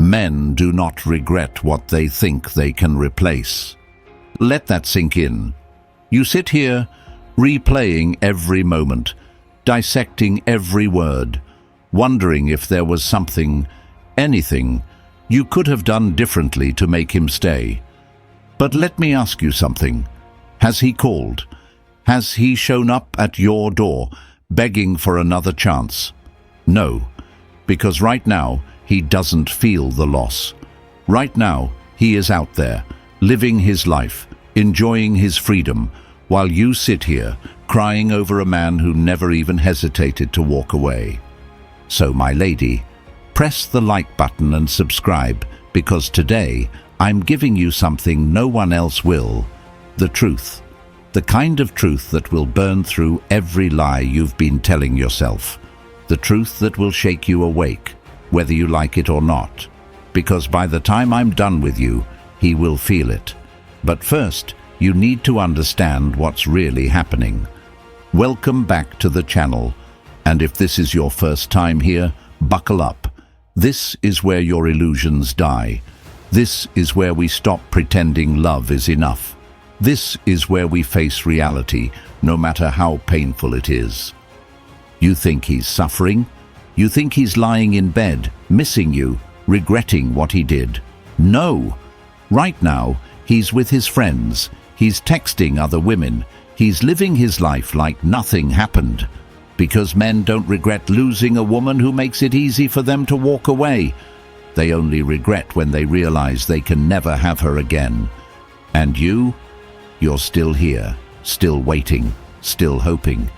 Men do not regret what they think they can replace. Let that sink in. You sit here, replaying every moment, dissecting every word, wondering if there was something, anything, you could have done differently to make him stay. But let me ask you something. Has he called? Has he shown up at your door, begging for another chance? No, because right now, he doesn't feel the loss. Right now, he is out there, living his life, enjoying his freedom, while you sit here, crying over a man who never even hesitated to walk away. So, my lady, press the like button and subscribe, because today, I'm giving you something no one else will. The truth. The kind of truth that will burn through every lie you've been telling yourself. The truth that will shake you awake, whether you like it or not. Because by the time I'm done with you, he will feel it. But first, you need to understand what's really happening. Welcome back to the channel. And if this is your first time here, buckle up. This is where your illusions die. This is where we stop pretending love is enough. This is where we face reality, no matter how painful it is. You think he's suffering? You think he's lying in bed, missing you, regretting what he did? No! Right now, he's with his friends. He's texting other women. He's living his life like nothing happened. Because men don't regret losing a woman who makes it easy for them to walk away. They only regret when they realize they can never have her again. And you're still here, still waiting, still hoping.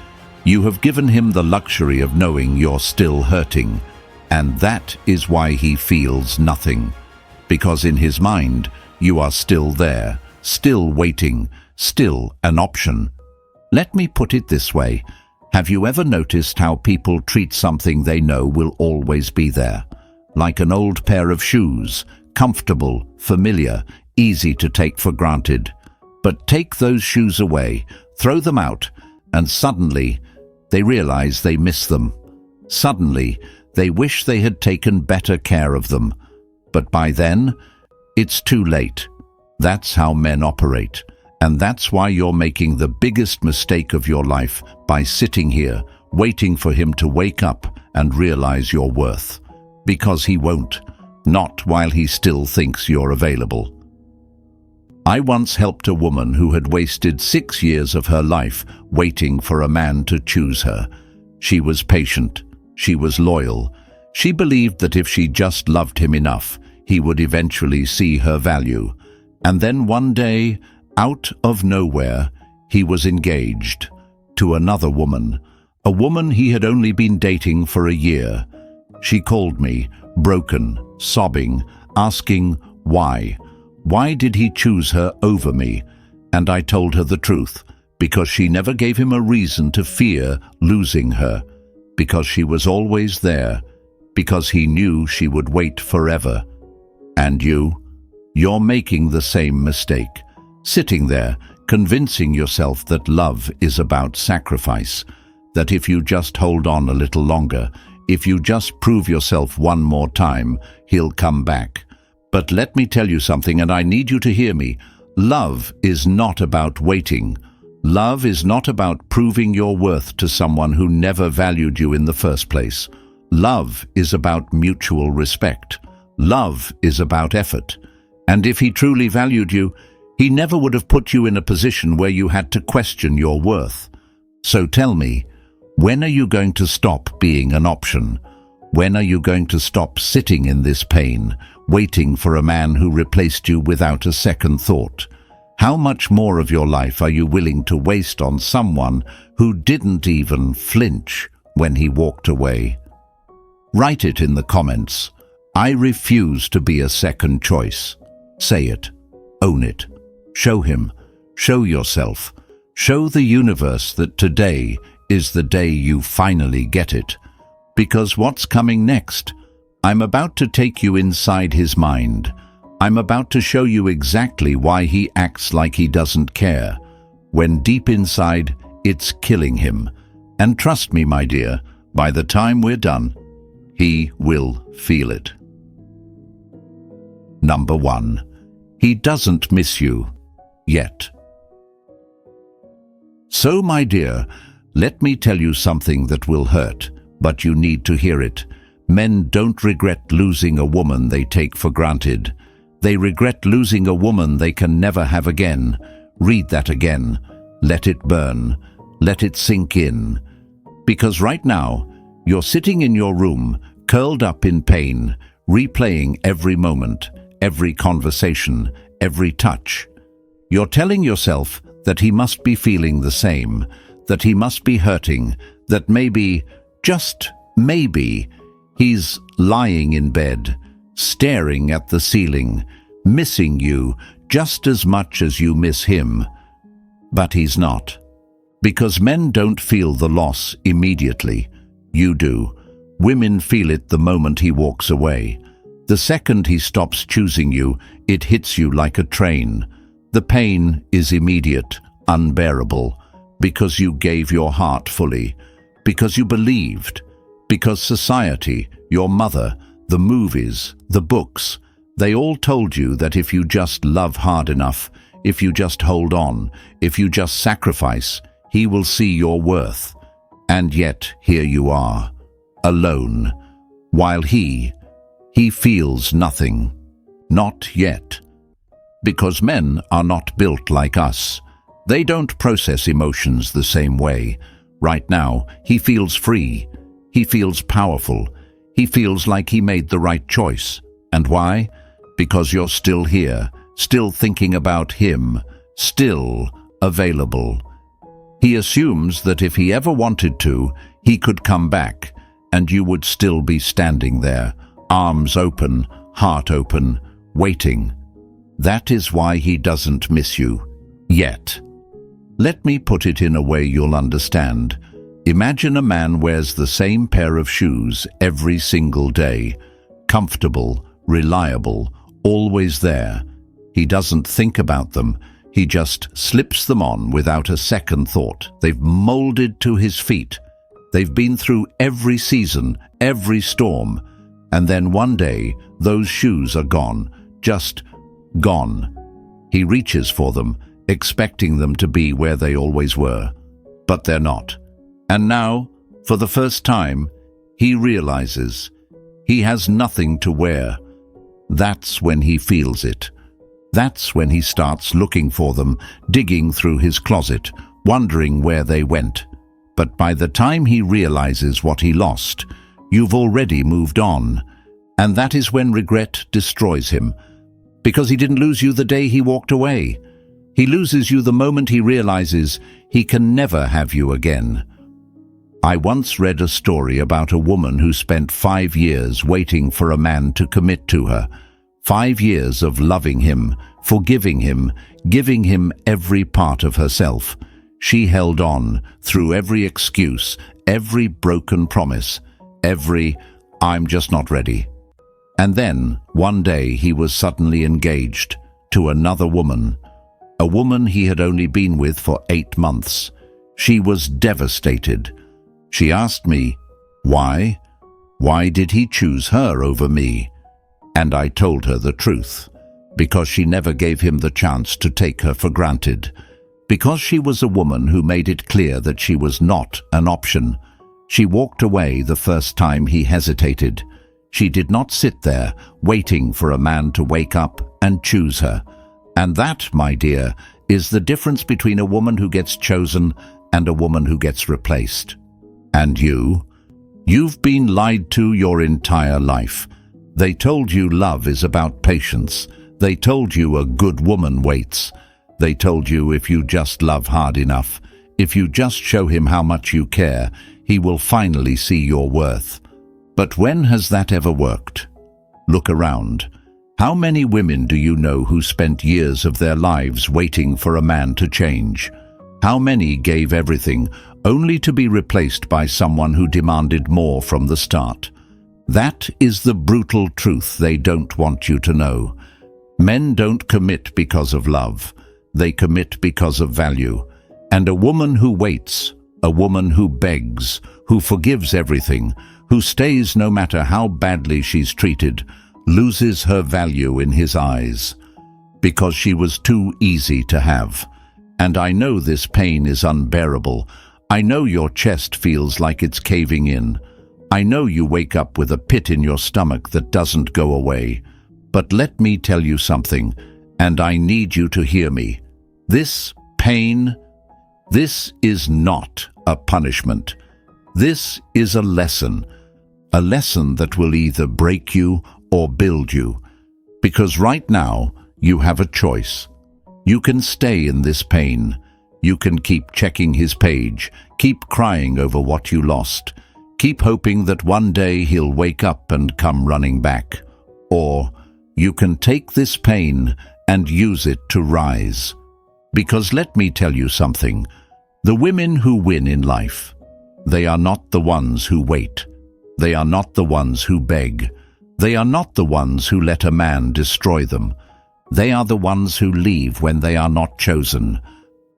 You have given him the luxury of knowing you're still hurting. And that is why he feels nothing. Because in his mind, you are still there, still waiting, still an option. Let me put it this way. Have you ever noticed how people treat something they know will always be there? Like an old pair of shoes, comfortable, familiar, easy to take for granted. But take those shoes away, throw them out, and suddenly, they realize they miss them. Suddenly, they wish they had taken better care of them. But by then, it's too late. That's how men operate. And that's why you're making the biggest mistake of your life by sitting here, waiting for him to wake up and realize your worth. Because he won't. Not while he still thinks you're available. I once helped a woman who had wasted 6 years of her life waiting for a man to choose her. She was patient. She was loyal. She believed that if she just loved him enough, he would eventually see her value. And then one day, out of nowhere, he was engaged to another woman, a woman he had only been dating for a year. She called me, broken, sobbing, asking why. Why did he choose her over me? And I told her the truth, because she never gave him a reason to fear losing her, because she was always there, because he knew she would wait forever. And you're making the same mistake, sitting there, convincing yourself that love is about sacrifice, that if you just hold on a little longer, if you just prove yourself one more time, he'll come back. But let me tell you something, and I need you to hear me. Love is not about waiting. Love is not about proving your worth to someone who never valued you in the first place. Love is about mutual respect. Love is about effort. And if he truly valued you, he never would have put you in a position where you had to question your worth. So tell me, when are you going to stop being an option? When are you going to stop sitting in this pain, waiting for a man who replaced you without a second thought? How much more of your life are you willing to waste on someone who didn't even flinch when he walked away? Write it in the comments. I refuse to be a second choice. Say it. Own it. Show him. Show yourself. Show the universe that today is the day you finally get it. Because what's coming next? I'm about to take you inside his mind. I'm about to show you exactly why he acts like he doesn't care, when deep inside, it's killing him. And trust me, my dear, by the time we're done, he will feel it. Number 1. He doesn't miss you. Yet. So, my dear, let me tell you something that will hurt, but you need to hear it. Men don't regret losing a woman they take for granted. They regret losing a woman they can never have again. Read that again. Let it burn. Let it sink in. Because right now, you're sitting in your room, curled up in pain, replaying every moment, every conversation, every touch. You're telling yourself that he must be feeling the same, that he must be hurting, that maybe, just maybe, he's lying in bed, staring at the ceiling, missing you just as much as you miss him. But he's not. Because men don't feel the loss immediately. You do. Women feel it the moment he walks away. The second he stops choosing you, it hits you like a train. The pain is immediate, unbearable, because you gave your heart fully, because you believed, because society, your mother, the movies, the books, they all told you that if you just love hard enough, if you just hold on, if you just sacrifice, he will see your worth. And yet here you are, alone, while he feels nothing. Not yet. Because men are not built like us. They don't process emotions the same way. Right now, he feels free. He feels powerful. He feels like he made the right choice. And why? Because you're still here, still thinking about him, still available. He assumes that if he ever wanted to, he could come back, and you would still be standing there, arms open, heart open, waiting. That is why he doesn't miss you. Yet. Let me put it in a way you'll understand. Imagine a man wears the same pair of shoes every single day. Comfortable, reliable, always there. He doesn't think about them. He just slips them on without a second thought. They've molded to his feet. They've been through every season, every storm. And then one day, those shoes are gone. Just gone. He reaches for them, expecting them to be where they always were. But they're not. And now, for the first time, he realizes he has nothing to wear. That's when he feels it. That's when he starts looking for them, digging through his closet, wondering where they went. But by the time he realizes what he lost, you've already moved on. And that is when regret destroys him. Because he didn't lose you the day he walked away. He loses you the moment he realizes he can never have you again. I once read a story about a woman who spent 5 years waiting for a man to commit to her. 5 years of loving him, forgiving him, giving him every part of herself. She held on through every excuse, every broken promise, every "I'm just not ready." And then, one day, he was suddenly engaged to another woman. A woman he had only been with for 8 months. She was devastated. She asked me, why? Why did he choose her over me? And I told her the truth. Because she never gave him the chance to take her for granted. Because she was a woman who made it clear that she was not an option. She walked away the first time he hesitated. She did not sit there, waiting for a man to wake up and choose her. And that, my dear, is the difference between a woman who gets chosen and a woman who gets replaced. And you've been lied to your entire life. They told you love is about patience. They told you a good woman waits. They told you if you just love hard enough, if you just show him how much you care, he will finally see your worth. But when has that ever worked? Look around. How many women do you know who spent years of their lives waiting for a man to change? How many gave everything only to be replaced by someone who demanded more from the start? That is the brutal truth they don't want you to know. Men don't commit because of love. They commit because of value. And a woman who waits, a woman who begs, who forgives everything, who stays no matter how badly she's treated, loses her value in his eyes, because she was too easy to have. And I know this pain is unbearable. I know your chest feels like it's caving in. I know you wake up with a pit in your stomach that doesn't go away. But let me tell you something, and I need you to hear me. This pain, this is not a punishment. This is a lesson that will either break you or build you. Because right now, you have a choice. You can stay in this pain. You can keep checking his page, keep crying over what you lost, keep hoping that one day he'll wake up and come running back. Or you can take this pain and use it to rise. Because let me tell you something, the women who win in life, they are not the ones who wait. They are not the ones who beg. They are not the ones who let a man destroy them. They are the ones who leave when they are not chosen.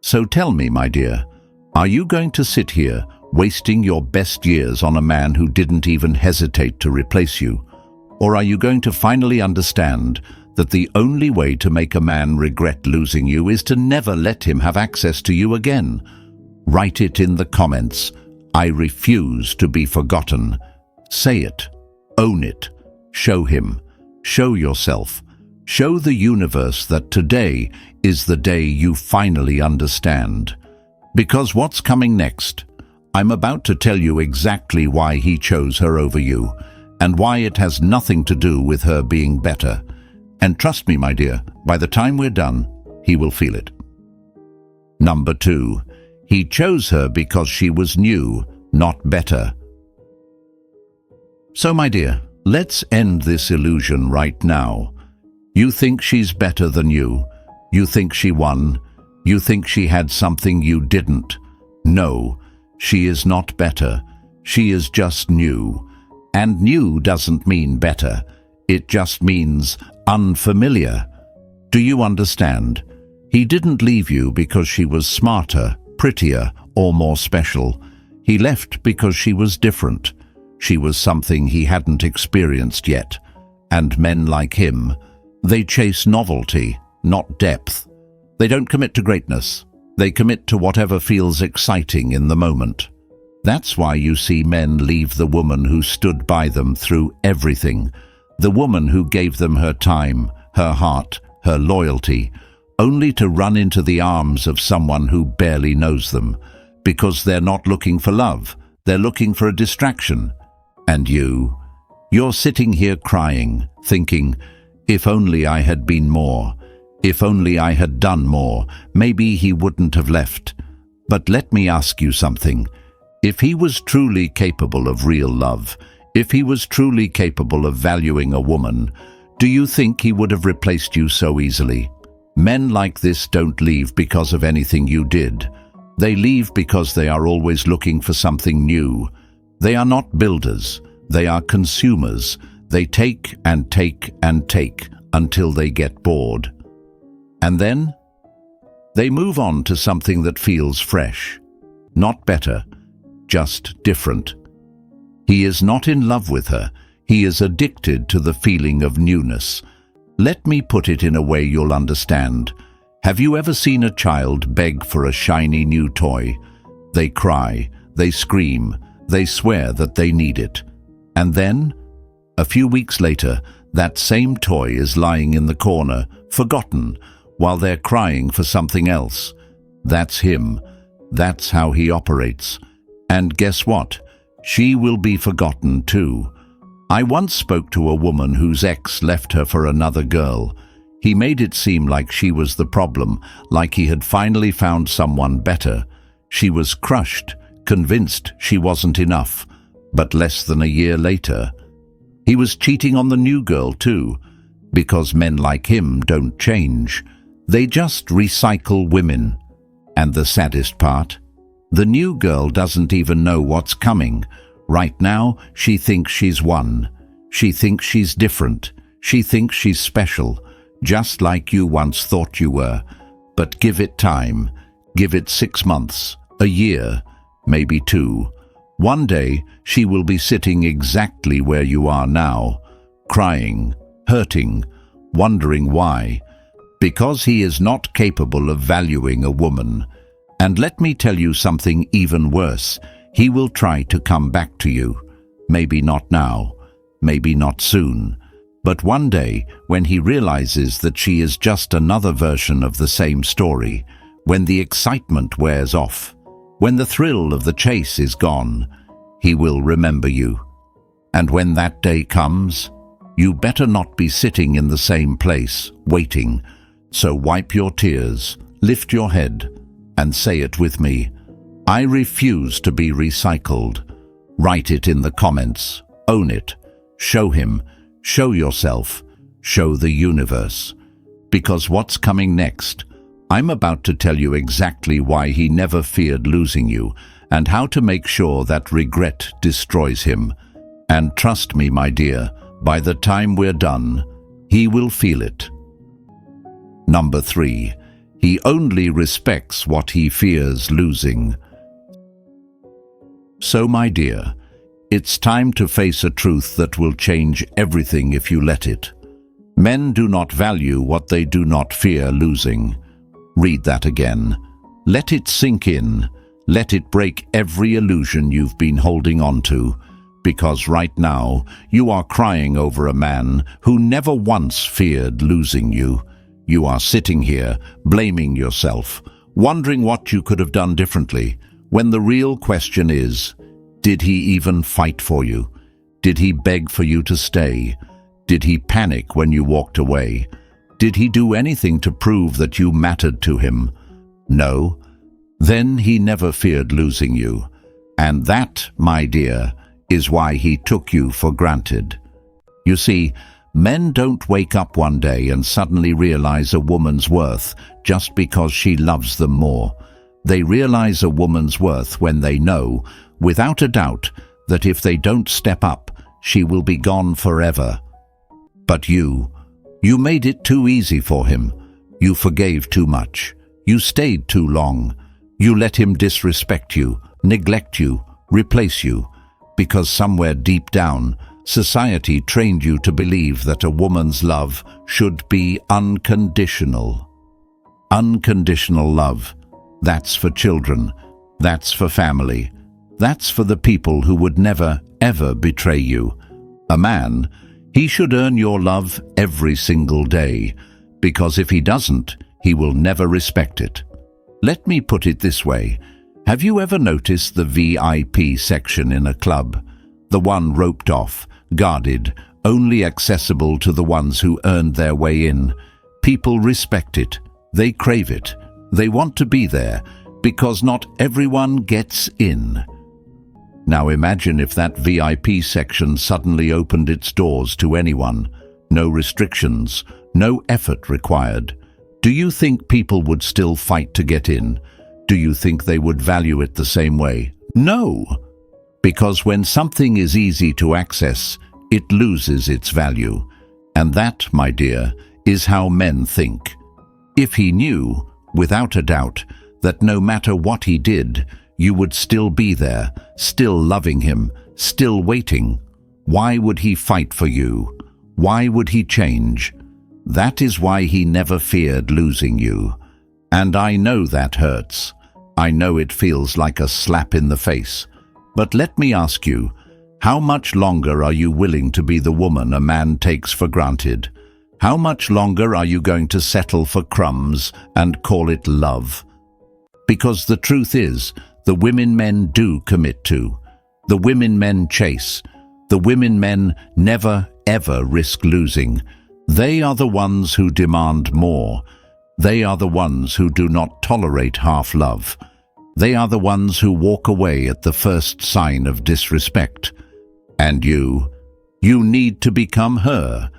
So tell me, my dear, are you going to sit here wasting your best years on a man who didn't even hesitate to replace you? Or are you going to finally understand that the only way to make a man regret losing you is to never let him have access to you again? Write it in the comments. I refuse to be forgotten. Say it. Own it. Show him. Show yourself. Show the universe that today is the day you finally understand. Because what's coming next? I'm about to tell you exactly why he chose her over you, and why it has nothing to do with her being better. And trust me, my dear, by the time we're done, he will feel it. Number 2. He chose her because she was new, not better. So, my dear, let's end this illusion right now. You think she's better than you. You think she won. You think she had something you didn't. No, she is not better. She is just new. And new doesn't mean better. It just means unfamiliar. Do you understand? He didn't leave you because she was smarter, prettier, or more special. He left because she was different. She was something he hadn't experienced yet. And men like him, they chase novelty, not depth. They don't commit to greatness. They commit to whatever feels exciting in the moment. That's why you see men leave the woman who stood by them through everything, the woman who gave them her time, her heart, her loyalty, only to run into the arms of someone who barely knows them, because they're not looking for love, they're looking for a distraction. And you're sitting here crying, thinking, if only I had been more, if only I had done more, maybe he wouldn't have left. But let me ask you something. If he was truly capable of real love, if he was truly capable of valuing a woman, do you think he would have replaced you so easily? Men like this don't leave because of anything you did. They leave because they are always looking for something new. They are not builders. They are consumers. They take and take and take until they get bored. And then they move on to something that feels fresh. Not better, just different. He is not in love with her. He is addicted to the feeling of newness. Let me put it in a way you'll understand. Have you ever seen a child beg for a shiny new toy? They cry, they scream, they swear that they need it. And then, a few weeks later, that same toy is lying in the corner, forgotten, while they're crying for something else. That's him. That's how he operates. And guess what? She will be forgotten too. I once spoke to a woman whose ex left her for another girl. He made it seem like she was the problem, like he had finally found someone better. She was crushed, convinced she wasn't enough. But less than a year later, he was cheating on the new girl too, because men like him don't change. They just recycle women. And the saddest part? The new girl doesn't even know what's coming. Right now, she thinks she's won. She thinks she's different. She thinks she's special, just like you once thought you were. But give it time. Give it 6 months, a year, maybe 2. One day, she will be sitting exactly where you are now, crying, hurting, wondering why. Because he is not capable of valuing a woman. And let me tell you something even worse. He will try to come back to you. Maybe not now, maybe not soon. But one day, when he realizes that she is just another version of the same story, when the excitement wears off, when the thrill of the chase is gone, he will remember you. And when that day comes, you better not be sitting in the same place, waiting. So wipe your tears, lift your head, and say it with me. I refuse to be recycled. Write it in the comments. Own it. Show him. Show yourself. Show the universe. Because what's coming next? I'm about to tell you exactly why he never feared losing you and how to make sure that regret destroys him. And trust me, my dear, by the time we're done, he will feel it. Number 3. He only respects what he fears losing. So, my dear, it's time to face a truth that will change everything if you let it. Men do not value what they do not fear losing. Read that again. Let it sink in. Let it break every illusion you've been holding on to. Because right now, you are crying over a man who never once feared losing you. You are sitting here, blaming yourself, wondering what you could have done differently, when the real question is, did he even fight for you? Did he beg for you to stay? Did he panic when you walked away? Did he do anything to prove that you mattered to him? No. Then he never feared losing you. And that, my dear, is why he took you for granted. You see, men don't wake up one day and suddenly realize a woman's worth just because she loves them more. They realize a woman's worth when they know, without a doubt, that if they don't step up, she will be gone forever. But you made it too easy for him. You forgave too much. You stayed too long. You let him disrespect you, neglect you, replace you, because somewhere deep down, society trained you to believe that a woman's love should be unconditional. Unconditional love. That's for children. That's for family. That's for the people who would never, ever betray you. A man, he should earn your love every single day, because if he doesn't, he will never respect it. Let me put it this way. Have you ever noticed the VIP section in a club? The one roped off, guarded, only accessible to the ones who earned their way in. People respect it. They crave it. They want to be there, because not everyone gets in. Now imagine if that VIP section suddenly opened its doors to anyone. No restrictions, no effort required. Do you think people would still fight to get in? Do you think they would value it the same way? No! Because when something is easy to access, it loses its value. And that, my dear, is how men think. If he knew, without a doubt, that no matter what he did, you would still be there, still loving him, still waiting, why would he fight for you? Why would he change? That is why he never feared losing you. And I know that hurts. I know it feels like a slap in the face. But let me ask you, how much longer are you willing to be the woman a man takes for granted? How much longer are you going to settle for crumbs and call it love? Because the truth is, the women men do commit to, the women men chase, the women men never ever risk losing. They are the ones who demand more. They are the ones who do not tolerate half love. They are the ones who walk away at the first sign of disrespect. And you need to become her.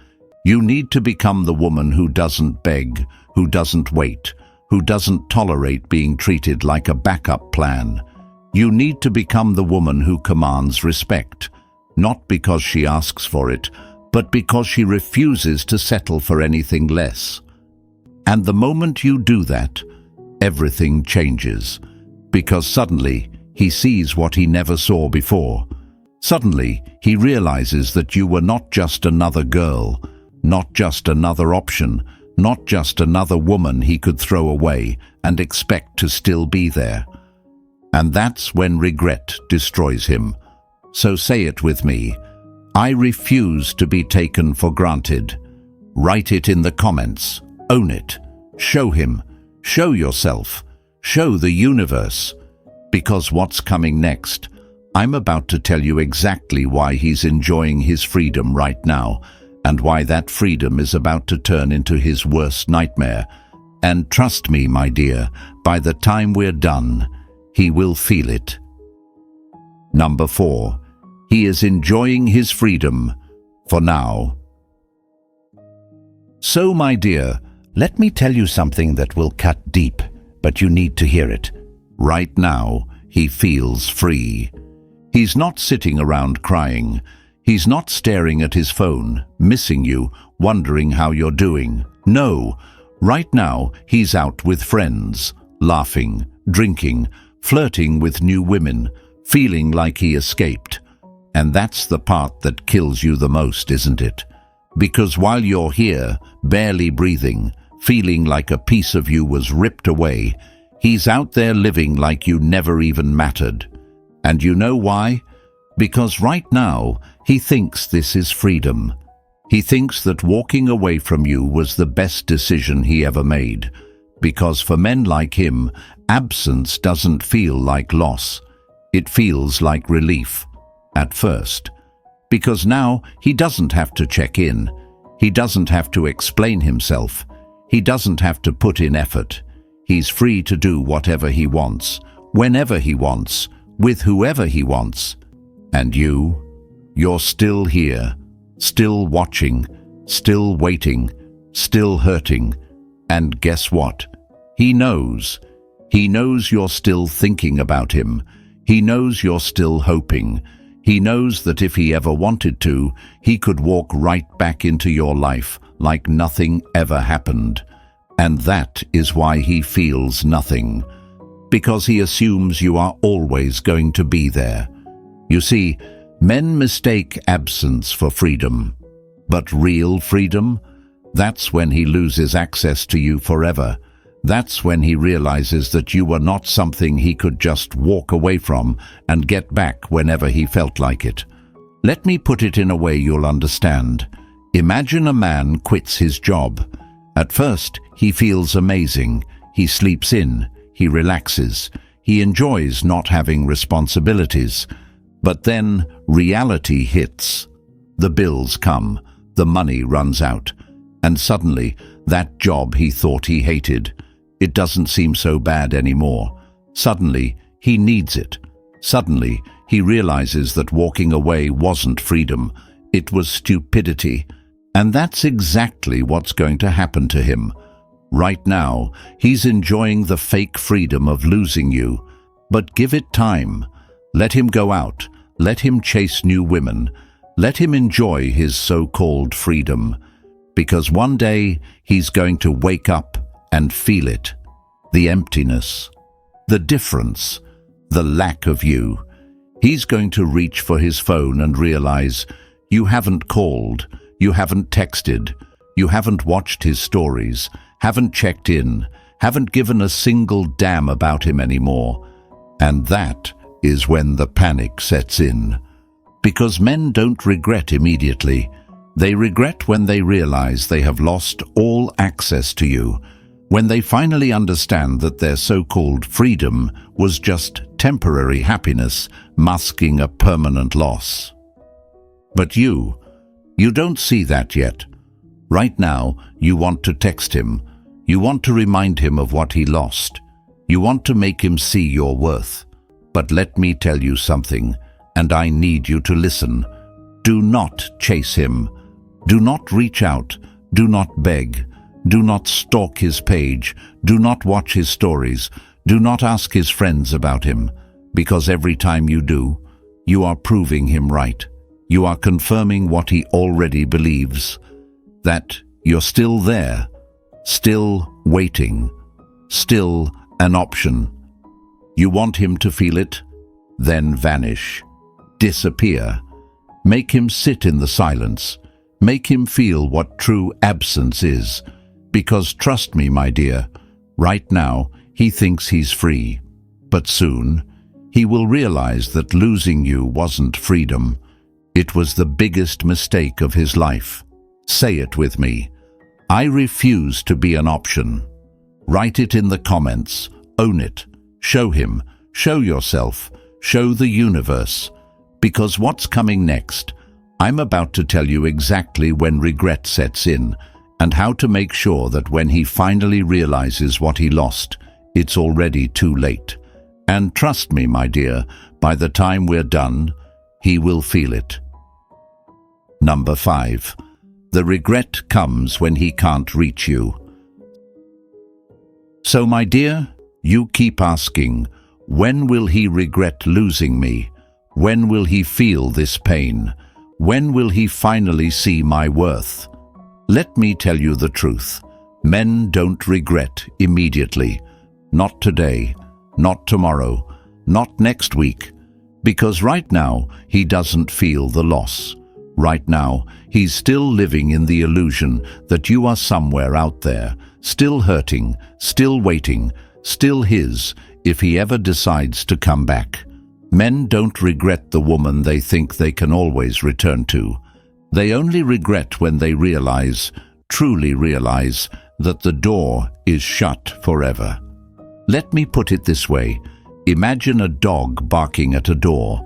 You need to become the woman who doesn't beg, who doesn't wait, who doesn't tolerate being treated like a backup plan. You need to become the woman who commands respect, not because she asks for it, but because she refuses to settle for anything less. And the moment you do that, everything changes, because suddenly he sees what he never saw before. Suddenly he realizes that you were not just another girl, not just another option, not just another woman he could throw away and expect to still be there. And that's when regret destroys him. So say it with me. I refuse to be taken for granted. Write it in the comments. Own it. Show him. Show yourself. Show the universe. Because what's coming next? I'm about to tell you exactly why he's enjoying his freedom right now, and why that freedom is about to turn into his worst nightmare. And trust me, my dear, by the time we're done, he will feel it. Number 4. He is enjoying his freedom for now. So, my dear, let me tell you something that will cut deep, but you need to hear it. Right now, he feels free. He's not sitting around crying. He's not staring at his phone, missing you, wondering how you're doing. No, right now, he's out with friends, laughing, drinking, flirting with new women, feeling like he escaped. And that's the part that kills you the most, isn't it? Because while you're here, barely breathing, feeling like a piece of you was ripped away, he's out there living like you never even mattered. And you know why? Because right now, he thinks this is freedom. He thinks that walking away from you was the best decision he ever made. Because for men like him, absence doesn't feel like loss. It feels like relief. At first. Because now he doesn't have to check in. He doesn't have to explain himself. He doesn't have to put in effort. He's free to do whatever he wants, whenever he wants, with whoever he wants. And you're still here, still watching, still waiting, still hurting. And guess what? He knows. He knows you're still thinking about him. He knows you're still hoping. He knows that if he ever wanted to, he could walk right back into your life like nothing ever happened. And that is why he feels nothing. Because he assumes you are always going to be there. You see, men mistake absence for freedom. But real freedom? That's when he loses access to you forever. That's when he realizes that you were not something he could just walk away from and get back whenever he felt like it. Let me put it in a way you'll understand. Imagine a man quits his job. At first, he feels amazing. He sleeps in. He relaxes. He enjoys not having responsibilities. But then reality hits. The bills come. The money runs out. And suddenly, that job he thought he hated, it doesn't seem so bad anymore. Suddenly, he needs it. Suddenly, he realizes that walking away wasn't freedom. It was stupidity. And that's exactly what's going to happen to him. Right now, he's enjoying the fake freedom of losing you. But give it time. Let him go out. Let him chase new women. Let him enjoy his so-called freedom. Because one day, he's going to wake up and feel it. The emptiness, the difference, the lack of you. He's going to reach for his phone and realize you haven't called, you haven't texted, you haven't watched his stories, haven't checked in, haven't given a single damn about him anymore. And that is when the panic sets in. Because men don't regret immediately. They regret when they realize they have lost all access to you. When they finally understand that their so-called freedom was just temporary happiness masking a permanent loss. But you don't see that yet. Right now, you want to text him. You want to remind him of what he lost. You want to make him see your worth. But let me tell you something, and I need you to listen. Do not chase him. Do not reach out. Do not beg. Do not stalk his page. Do not watch his stories. Do not ask his friends about him. Because every time you do, you are proving him right. You are confirming what he already believes. That you're still there, still waiting, still an option. You want him to feel it? Then vanish. Disappear. Make him sit in the silence. Make him feel what true absence is. Because trust me, my dear, right now he thinks he's free. But soon, he will realize that losing you wasn't freedom. It was the biggest mistake of his life. Say it with me. I refuse to be an option. Write it in the comments. Own it. Show him. Show yourself. Show the universe. Because what's coming next? I'm about to tell you exactly when regret sets in and how to make sure that when he finally realizes what he lost, it's already too late. And trust me, my dear, by the time we're done, he will feel it. Number 5. The regret comes when he can't reach you. So, my dear, you keep asking, when will he regret losing me? When will he feel this pain? When will he finally see my worth? Let me tell you the truth. Men don't regret immediately. Not today, not tomorrow, not next week. Because right now, he doesn't feel the loss. Right now, he's still living in the illusion that you are somewhere out there, still hurting, still waiting, still his, if he ever decides to come back. Men don't regret the woman they think they can always return to. They only regret when they realize, truly realize, that the door is shut forever. Let me put it this way. Imagine a dog barking at a door.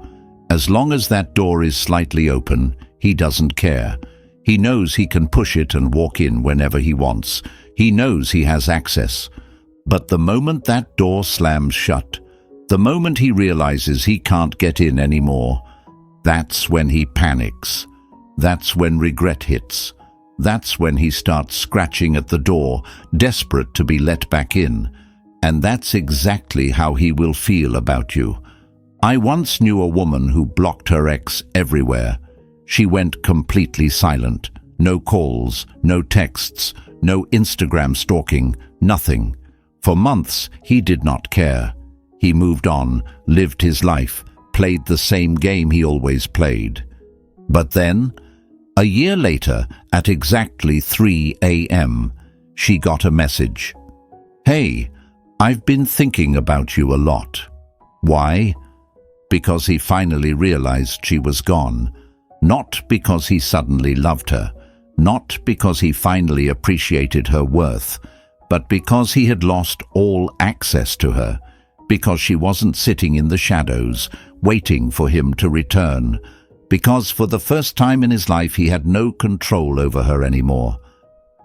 As long as that door is slightly open, he doesn't care. He knows he can push it and walk in whenever he wants. He knows he has access. But the moment that door slams shut, the moment he realizes he can't get in anymore, that's when he panics. That's when regret hits. That's when he starts scratching at the door, desperate to be let back in. And that's exactly how he will feel about you. I once knew a woman who blocked her ex everywhere. She went completely silent. No calls, no texts, no Instagram stalking, nothing. For months, he did not care. He moved on, lived his life, played the same game he always played. But then, a year later, at exactly 3 a.m., she got a message. "Hey, I've been thinking about you a lot." Why? Because he finally realized she was gone. Not because he suddenly loved her. Not because he finally appreciated her worth. But because he had lost all access to her. Because she wasn't sitting in the shadows, waiting for him to return. Because for the first time in his life he had no control over her anymore.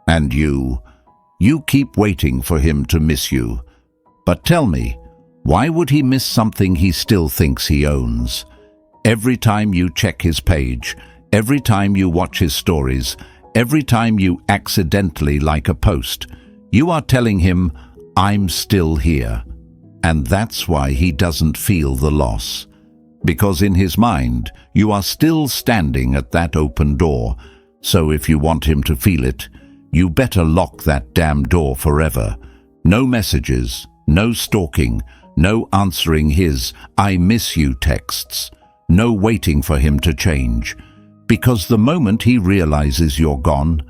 And you keep waiting for him to miss you. But tell me, why would he miss something he still thinks he owns? Every time you check his page, every time you watch his stories, every time you accidentally like a post, you are telling him, "I'm still here." And that's why he doesn't feel the loss. Because in his mind, you are still standing at that open door. So if you want him to feel it, you better lock that damn door forever. No messages, no stalking, no answering his "I miss you" texts, no waiting for him to change. Because the moment he realizes you're gone,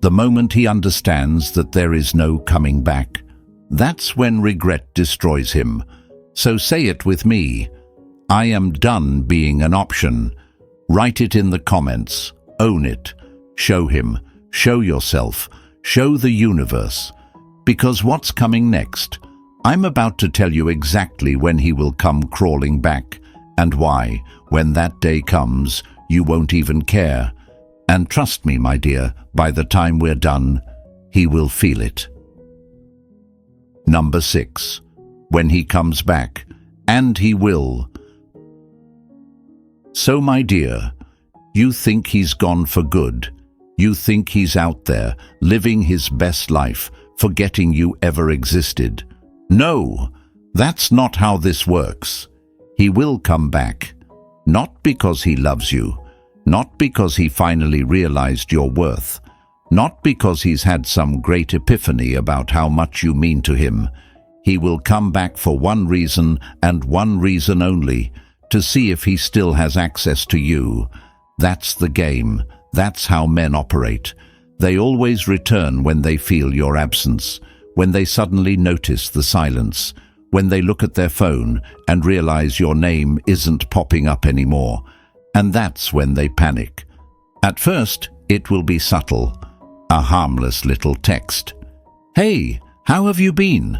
the moment he understands that there is no coming back, that's when regret destroys him. So say it with me. I am done being an option. Write it in the comments. Own it. Show him. Show yourself. Show the universe. Because what's coming next? I'm about to tell you exactly when he will come crawling back, and why, when that day comes, you won't even care. And trust me, my dear, by the time we're done, he will feel it. Number 6. When he comes back, and he will. So, my dear, you think he's gone for good. You think he's out there, living his best life, forgetting you ever existed. No, that's not how this works. He will come back. Not because he loves you. Not because he finally realized your worth. Not because he's had some great epiphany about how much you mean to him. He will come back for one reason and one reason only, to see if he still has access to you. That's the game. That's how men operate. They always return when they feel your absence, when they suddenly notice the silence, when they look at their phone and realize your name isn't popping up anymore. And that's when they panic. At first, it will be subtle, a harmless little text. "Hey, how have you been?"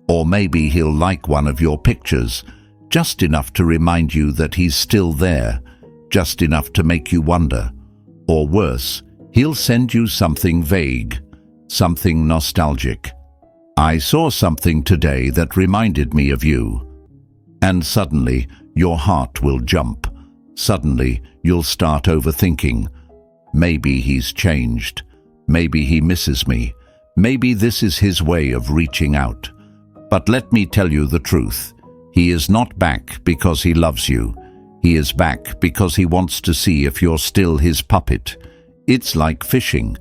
Or maybe he'll like one of your pictures, just enough to remind you that he's still there, just enough to make you wonder. Or worse, he'll send you something vague, something nostalgic. "I saw something today that reminded me of you." And suddenly, your heart will jump. Suddenly, you'll start overthinking. Maybe he's changed. Maybe he misses me. Maybe this is his way of reaching out. But let me tell you the truth. He is not back because he loves you. He is back because he wants to see if you're still his puppet. It's like fishing.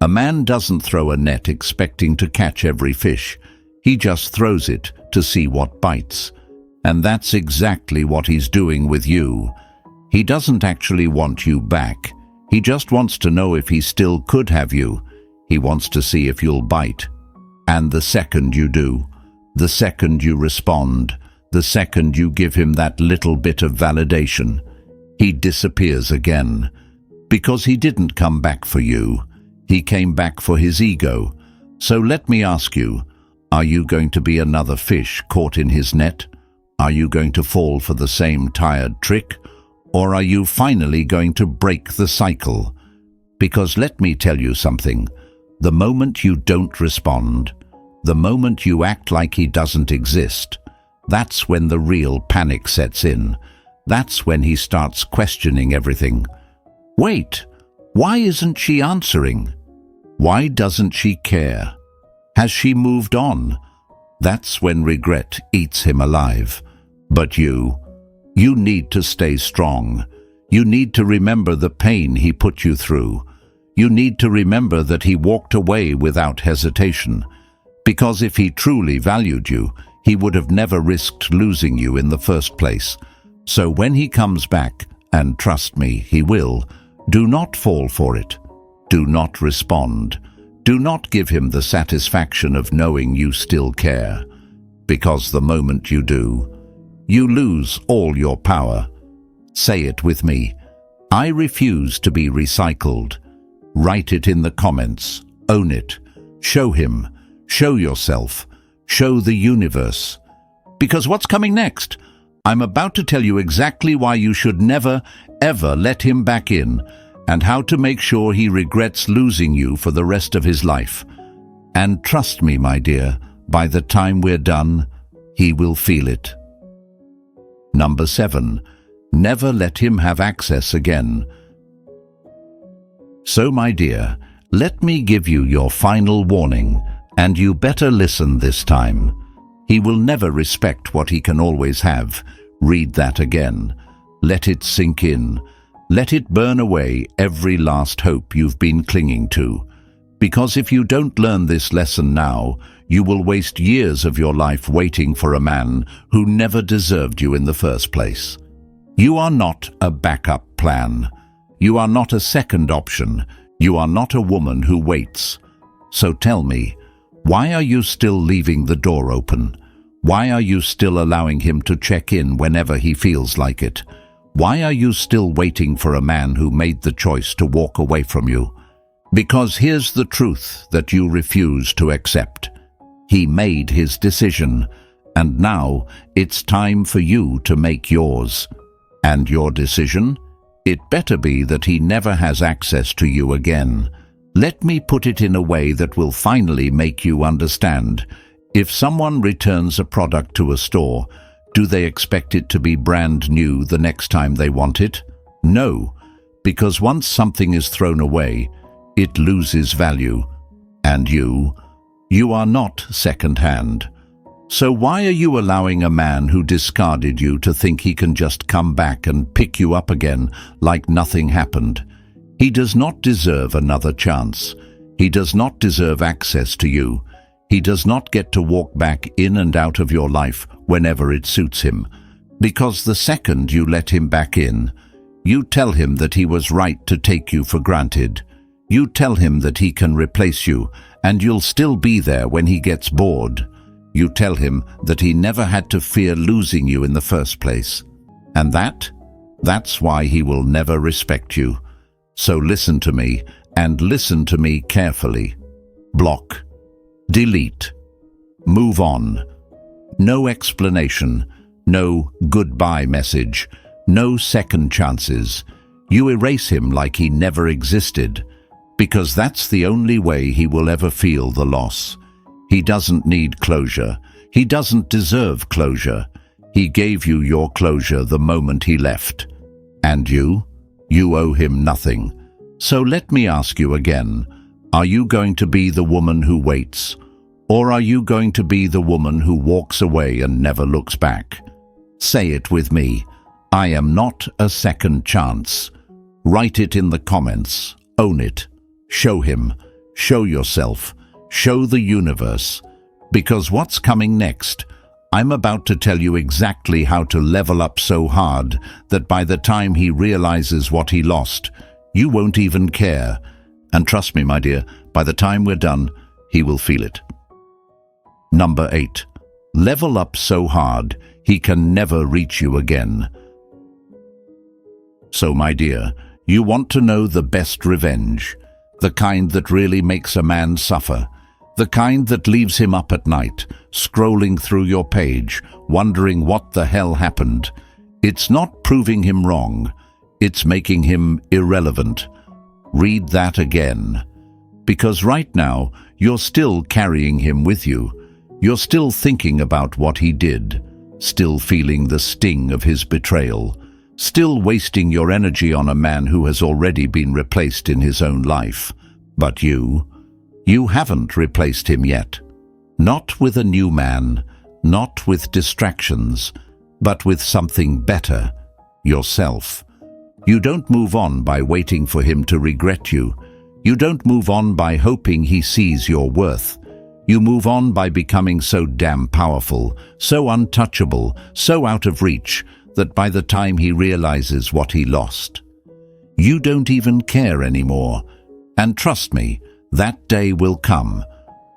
A man doesn't throw a net expecting to catch every fish. He just throws it to see what bites. And that's exactly what he's doing with you. He doesn't actually want you back. He just wants to know if he still could have you. He wants to see if you'll bite. And the second you do, the second you respond, the second you give him that little bit of validation, he disappears again. Because he didn't come back for you. He came back for his ego. So let me ask you, are you going to be another fish caught in his net? Are you going to fall for the same tired trick? Or are you finally going to break the cycle? Because let me tell you something. The moment you don't respond, the moment you act like he doesn't exist, that's when the real panic sets in. That's when he starts questioning everything. Wait, why isn't she answering? Why doesn't she care? Has she moved on? That's when regret eats him alive. But you need to stay strong. You need to remember the pain he put you through. You need to remember that he walked away without hesitation. Because if he truly valued you, he would have never risked losing you in the first place. So when he comes back, and trust me, he will, do not fall for it. Do not respond. Do not give him the satisfaction of knowing you still care. Because the moment you do, you lose all your power. Say it with me. I refuse to be recycled. Write it in the comments. Own it. Show him. Show yourself. Show the universe. Because what's coming next? I'm about to tell you exactly why you should never, ever let him back in, and how to make sure he regrets losing you for the rest of his life. And trust me, my dear, by the time we're done, he will feel it. Number 7. Never let him have access again. So, my dear, let me give you your final warning, and you better listen this time. He will never respect what he can always have. Read that again. Let it sink in. Let it burn away every last hope you've been clinging to. Because if you don't learn this lesson now, you will waste years of your life waiting for a man who never deserved you in the first place. You are not a backup plan. You are not a second option. You are not a woman who waits. So tell me, why are you still leaving the door open? Why are you still allowing him to check in whenever he feels like it? Why are you still waiting for a man who made the choice to walk away from you? Because here's the truth that you refuse to accept. He made his decision, and now it's time for you to make yours. And your decision? It better be that he never has access to you again. Let me put it in a way that will finally make you understand. If someone returns a product to a store, do they expect it to be brand new the next time they want it? No, because once something is thrown away, it loses value. And you are not second-hand. So why are you allowing a man who discarded you to think he can just come back and pick you up again like nothing happened? He does not deserve another chance. He does not deserve access to you. He does not get to walk back in and out of your life whenever it suits him. Because the second you let him back in, You tell him that he was right to take you for granted. You tell him that he can replace you, and you'll still be there when he gets bored. You tell him that he never had to fear losing you in the first place. And that's why he will never respect you. So listen to me, and listen to me carefully. Block. Delete. Move on. No explanation. No goodbye message. No second chances. You erase him like he never existed, because that's the only way he will ever feel the loss. He doesn't need closure. He doesn't deserve closure. He gave you your closure the moment he left. And you owe him nothing. So let me ask you again, are you going to be the woman who waits? Or are you going to be the woman who walks away and never looks back? Say it with me. I am not a second chance. Write it in the comments. Own it. Show him. Show yourself. Show the universe. Because what's coming next? I'm about to tell you exactly how to level up so hard that by the time he realizes what he lost, you won't even care. And trust me, my dear, by the time we're done, he will feel it. Number 8. Level up so hard, he can never reach you again. So, my dear, you want to know the best revenge, the kind that really makes a man suffer, the kind that leaves him up at night, scrolling through your page, wondering what the hell happened. It's not proving him wrong, it's making him irrelevant. Read that again. Because right now, you're still carrying him with you. You're still thinking about what he did, still feeling the sting of his betrayal, still wasting your energy on a man who has already been replaced in his own life. But you haven't replaced him yet. Not with a new man, not with distractions, but with something better, yourself. You don't move on by waiting for him to regret you. You don't move on by hoping he sees your worth. You move on by becoming so damn powerful, so untouchable, so out of reach, that by the time he realizes what he lost, you don't even care anymore. And trust me, that day will come.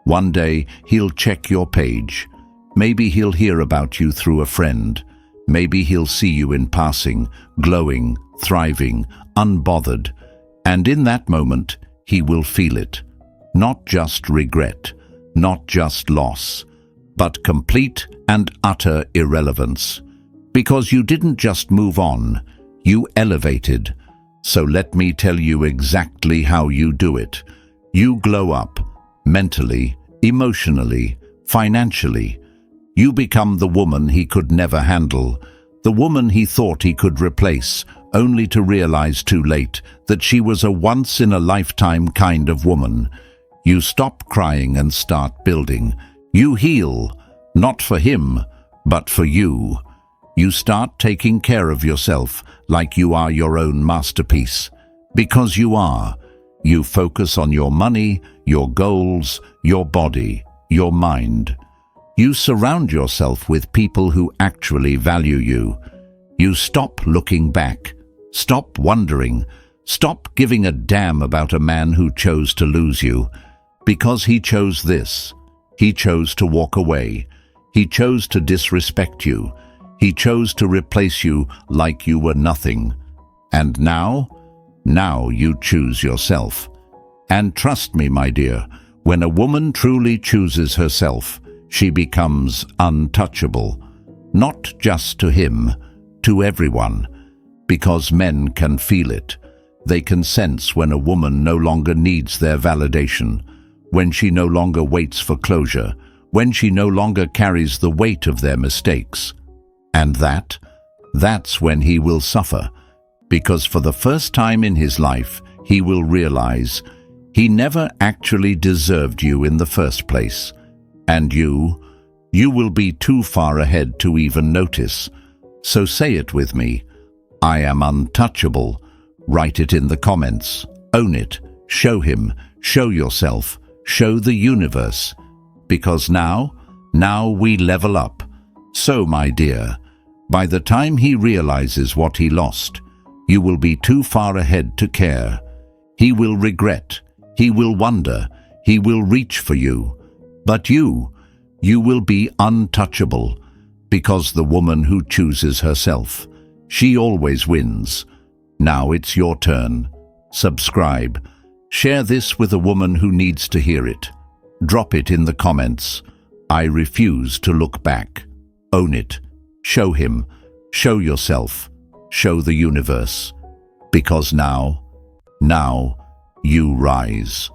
One day he'll check your page. Maybe he'll hear about you through a friend. Maybe he'll see you in passing, glowing, thriving, unbothered. And in that moment, he will feel it. Not just regret, not just loss, but complete and utter irrelevance. Because you didn't just move on, you elevated. So let me tell you exactly how you do it. You glow up, mentally, emotionally, financially. You become the woman he could never handle, the woman he thought he could replace, only to realize too late that she was a once-in-a-lifetime kind of woman. You stop crying and start building. You heal, not for him, but for you. You start taking care of yourself like you are your own masterpiece. Because you are. You focus on your money, your goals, your body, your mind. You surround yourself with people who actually value you. You stop looking back. Stop wondering. Stop giving a damn about a man who chose to lose you. Because he chose this. He chose to walk away. He chose to disrespect you. He chose to replace you like you were nothing. And now you choose yourself. And trust me, my dear, when a woman truly chooses herself, she becomes untouchable. Not just to him, to everyone. Because men can feel it. They can sense when a woman no longer needs their validation, when she no longer waits for closure, when she no longer carries the weight of their mistakes. And that's when he will suffer, because for the first time in his life, he will realize he never actually deserved you in the first place. And you will be too far ahead to even notice. So say it with me. I am untouchable. Write it in the comments. Own it. Show him. Show yourself. Show the universe. Because now we level up. So, my dear, by the time he realizes what he lost, You will be too far ahead to care. He will regret. He will wonder. He will reach for you. But you will be untouchable, because the woman who chooses herself, she always wins. Now it's your turn. Subscribe. Share this with a woman who needs to hear it. Drop it in the comments. I refuse to look back. Own it. Show him. Show yourself. Show the universe. Because now you rise.